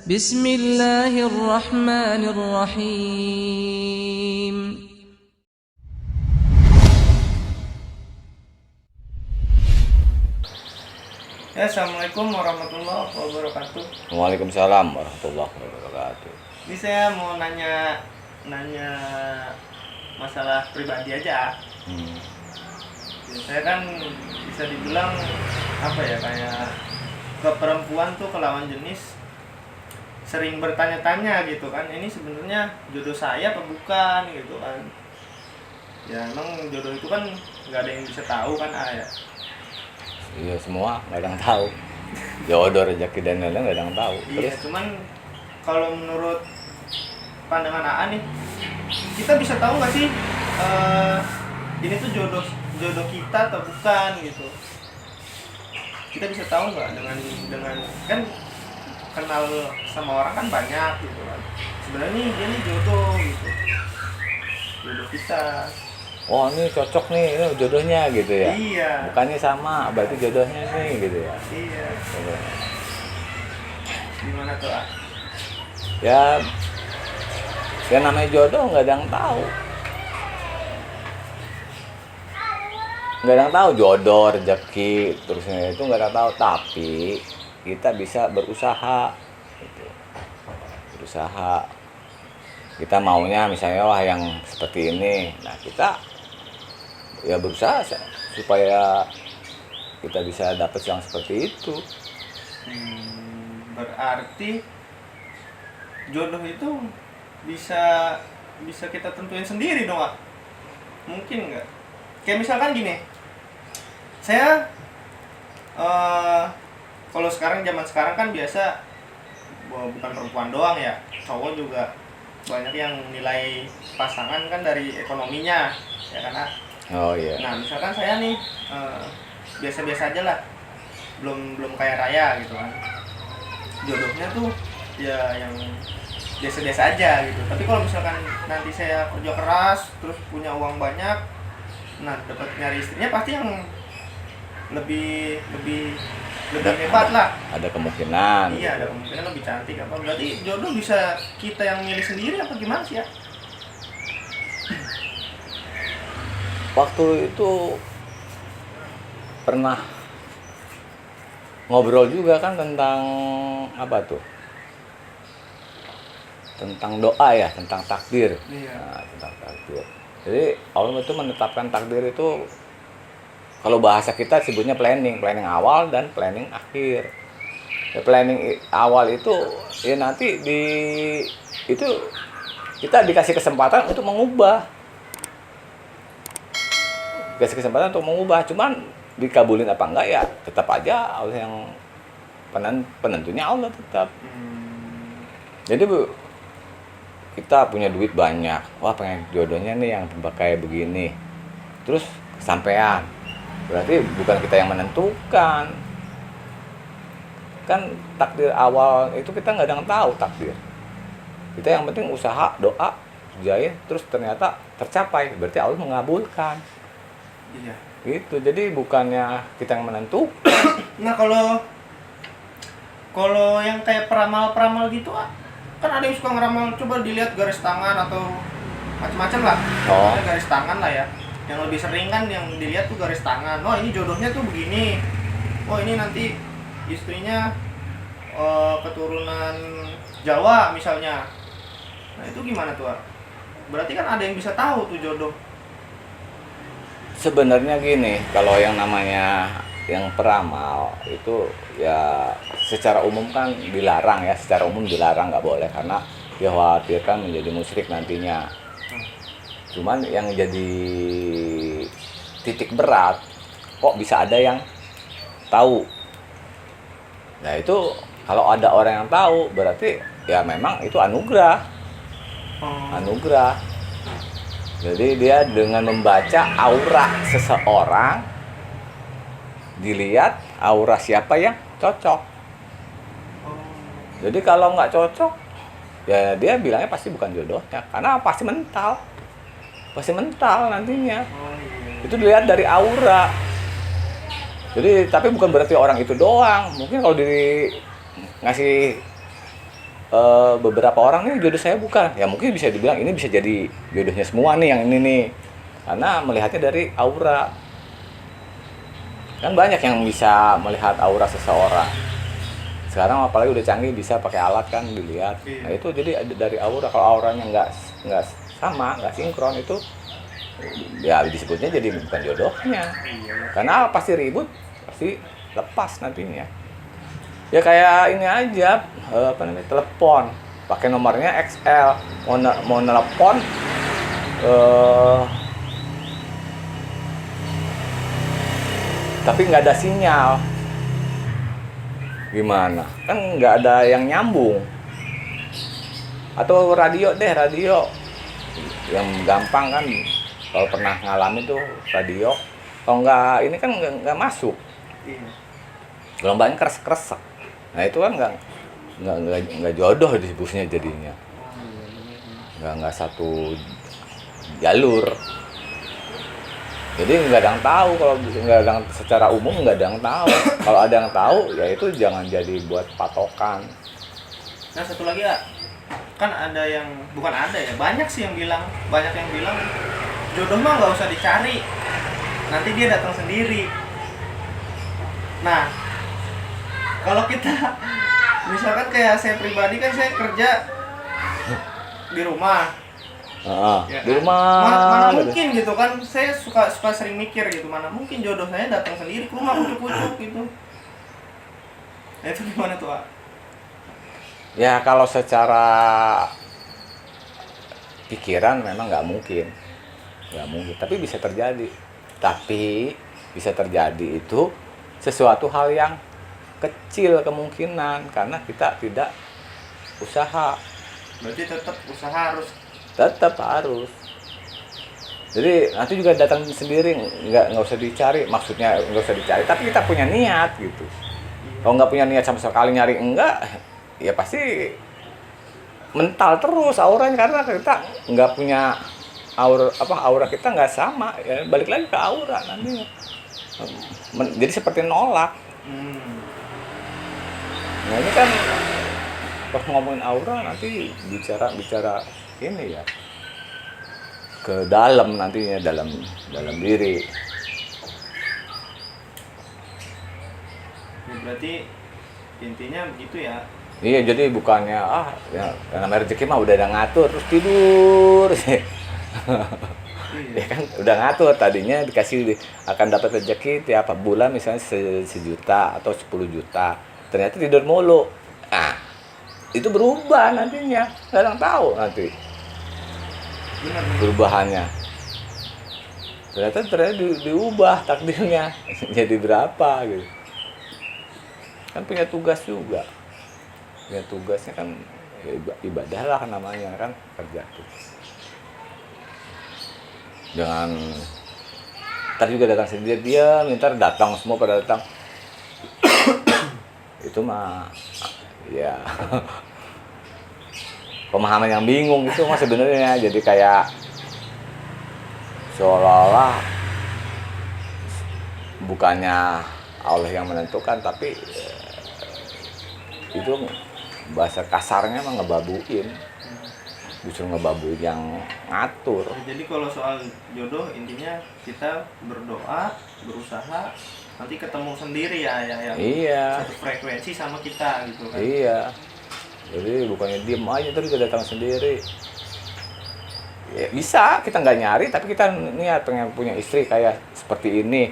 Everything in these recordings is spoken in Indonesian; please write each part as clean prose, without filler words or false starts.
Bismillahirrahmanirrahim. Ya, Assalamualaikum warahmatullahi wabarakatuh. Waalaikumsalam warahmatullahi wabarakatuh. Ini saya mau nanya masalah pribadi aja. Ya, saya kan bisa dibilang kayak ke perempuan tuh, ke lawan jenis sering bertanya-tanya gitu kan, ini sebenarnya jodoh saya apa bukan gitu kan. Ya emang jodoh itu kan nggak ada yang bisa tahu kan, ya. Iya, semua nggak ada yang tahu. Jodoh, rezeki dan lain-lain nggak ada yang tahu. Iya, Terus cuman kalau menurut pandangan AA nih, kita bisa tahu nggak sih ini tuh jodoh kita atau bukan gitu? Kita bisa tahu nggak dengan kan kenal sama orang kan banyak gitu kan? Sebenarnya dia nih jodoh gitu, jodoh kita. oh, ini cocok nih, ini jodohnya gitu ya. Iya. Bukannya sama, berarti jodohnya nih gitu ya. Iya. Gimana tuh, ah? Ya namanya jodoh nggak ada yang tahu. Nggak ada yang tahu jodoh, rezeki, terusnya itu nggak ada yang tahu. Tapi kita bisa berusaha, gitu. Berusaha. Kita maunya misalnya wah yang seperti ini. Nah kita ya berusaha supaya kita bisa dapat yang seperti itu. Berarti jodoh itu bisa kita tentuin sendiri dong, Kak? Mungkin nggak? Kayak misalkan gini, saya kalau zaman sekarang kan biasa bukan perempuan doang ya, cowok juga banyak yang nilai pasangan kan dari ekonominya, ya kan, Kak? Oh iya. Nah, misalkan saya nih biasa-biasa aja lah, belum kaya raya gitu kan. Jodohnya tuh ya yang biasa-biasa aja gitu. Tapi kalau misalkan nanti saya kerja keras, terus punya uang banyak, nah dapat nyari istrinya pasti yang lebih hebat lah. Ada kemungkinan. Iya, ada kemungkinan lebih cantik apa. Berarti jodoh bisa kita yang milih sendiri apa gimana sih ya? Waktu itu pernah ngobrol juga kan tentang apa tuh? Tentang doa ya, tentang takdir. Iya. Nah, tentang takdir. Jadi Allah itu menetapkan takdir itu, kalau bahasa kita sebutnya planning awal dan planning akhir. Ya, planning awal itu ya nanti itu kita dikasih kesempatan untuk mengubah. Dikasih kesempatan untuk mengubah, cuman dikabulin apa enggak ya tetap aja Allah yang penentunya, Allah tetap. Jadi kita punya duit banyak, wah pengen jodohnya nih yang kayak begini, terus kesampean, berarti bukan kita yang menentukan kan. Takdir awal itu kita nggak ada yang tahu takdir kita, yang penting usaha, doa, kerjain, terus ternyata tercapai, berarti Allah mengabulkan. Iya. Gitu, jadi bukannya kita yang menentukan. Nah, kalau yang kayak peramal gitu, kan ada yang suka ngeramal, coba dilihat garis tangan atau macam-macam lah. Oh. Garis tangan lah ya. Yang lebih sering kan yang dilihat tuh garis tangan. Oh, ini jodohnya tuh begini. Oh, ini nanti istrinya keturunan Jawa misalnya. Nah, itu gimana tuh? Berarti kan ada yang bisa tahu tuh jodoh. Sebenarnya gini, kalau yang namanya yang peramal itu ya secara umum kan dilarang ya, secara umum dilarang, nggak boleh karena dikhawatirkan menjadi musyrik nantinya. Cuman yang jadi titik berat, kok bisa ada yang tahu. Nah itu kalau ada orang yang tahu berarti ya memang itu anugerah. Anugerah. Jadi dia dengan membaca aura seseorang, dilihat aura siapa yang cocok. Jadi kalau nggak cocok, ya dia bilangnya pasti bukan jodohnya, karena pasti mental nantinya. Itu dilihat dari aura. Jadi tapi bukan berarti orang itu doang. Mungkin kalau ngasih beberapa orang nih jodoh saya bukan, ya mungkin bisa dibilang ini bisa jadi jodohnya semua nih yang ini nih, karena melihatnya dari aura. Kan banyak yang bisa melihat aura seseorang. Sekarang apalagi udah canggih bisa pakai alat kan dilihat. Nah itu jadi dari aura. Kalau auranya nggak sama, nggak sinkron itu ya disebutnya jadi bukan jodohnya. Karena pasti ribut, pasti lepas nantinya. Ya kayak ini aja, telepon. Pakai nomornya XL, mau nelpon tapi nggak ada sinyal. Gimana? Kan nggak ada yang nyambung. Atau radio deh, radio. Yang gampang kan, kalau pernah ngalamin tuh radio. Kalau nggak, ini kan nggak masuk. Gelombangnya keresek. Nah itu kan nggak jodoh disebutnya jadinya. Nggak satu jalur. Jadi nggak ada yang tahu, kalau nggak ada yang, secara umum nggak ada yang tahu. Kalau ada yang tahu ya itu jangan jadi buat patokan. Nah satu lagi ya, kan ada yang bukan ada ya, banyak yang bilang jodoh mah nggak usah dicari, nanti dia datang sendiri. Nah kalau kita misalkan kayak saya pribadi kan, saya kerja di rumah. Ya, di rumah mana mungkin gitu kan, saya suka sering mikir gitu, mana mungkin jodoh saya datang sendiri ke rumah ujuk-ujuk gitu. Nah itu gimana tuh, Pak? Ya kalau secara pikiran memang nggak mungkin, tapi bisa terjadi. Tapi bisa terjadi itu sesuatu hal yang kecil kemungkinan karena kita tidak usaha. Berarti tetap harus. Jadi nanti juga datang sendiri, nggak usah dicari. Maksudnya nggak usah dicari, tapi kita punya niat gitu. Kalau nggak punya niat sama sekali nyari enggak, ya pasti mental terus auranya, karena kita nggak punya aura kita nggak sama. Ya, balik lagi ke aura nanti. Jadi seperti nolak. Nah ini kan pas ngomongin aura nanti bicara ini ya ke dalam, nantinya dalam diri. Ya, berarti intinya begitu ya. Iya, jadi bukannya ya namanya rezeki mah udah ada ngatur terus tidur. Ya kan udah ngatur, tadinya dikasih akan dapat rezeki tiap bulan misalnya 1 juta atau 10 juta. Ternyata tidur mulu. Nah, itu berubah nantinya. Nggak ada yang tahu nanti. Benar. Perubahannya. Ternyata diubah takdirnya. Jadi berapa gitu. Kan punya tugas juga. Punya tugasnya kan ya ibadah lah namanya kan, kerja tuh. Jangan ntar juga datang sendiri, dia ntar datang semua pada datang. Itu mah ya pemahaman yang bingung itu mah sebenarnya. Jadi kayak seolah-olah bukannya Allah yang menentukan, tapi itu bahasa kasarnya mah ngebabuin. Justru ngebabuin yang ngatur. Jadi kalau soal jodoh intinya kita berdoa, berusaha, nanti ketemu sendiri ya yang satu frekuensi sama kita gitu kan. Iya. Jadi bukannya diem aja terus dia datang sendiri. Ya, bisa kita nggak nyari, tapi kita niat pengen punya istri kayak seperti ini.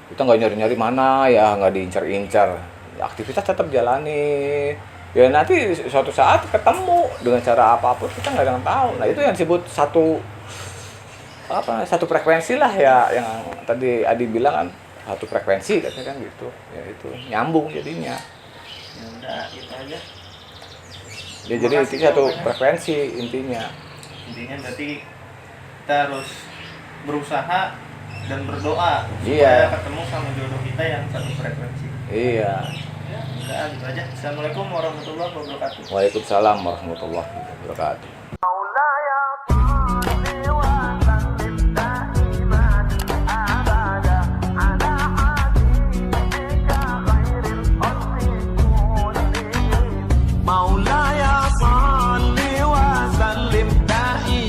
Kita nggak nyari-nyari mana ya, nggak diincar-incar. Aktivitas tetap jalani. Ya nanti suatu saat ketemu dengan cara apapun, kita nggak ada yang tahu. Nah itu yang disebut satu frekuensi lah ya, yang tadi Adi bilang kan, satu frekuensi katanya kan gitu. Ya itu nyambung jadinya. Ya udah gitu aja. Ya jadi itu satu frekuensi intinya. Intinya berarti kita harus berusaha dan berdoa Iya. supaya ketemu sama jodoh kita yang satu frekuensi. Iya. Ya udah gitu aja. Assalamualaikum warahmatullahi wabarakatuh. Waalaikumsalam warahmatullahi wabarakatuh. مولاي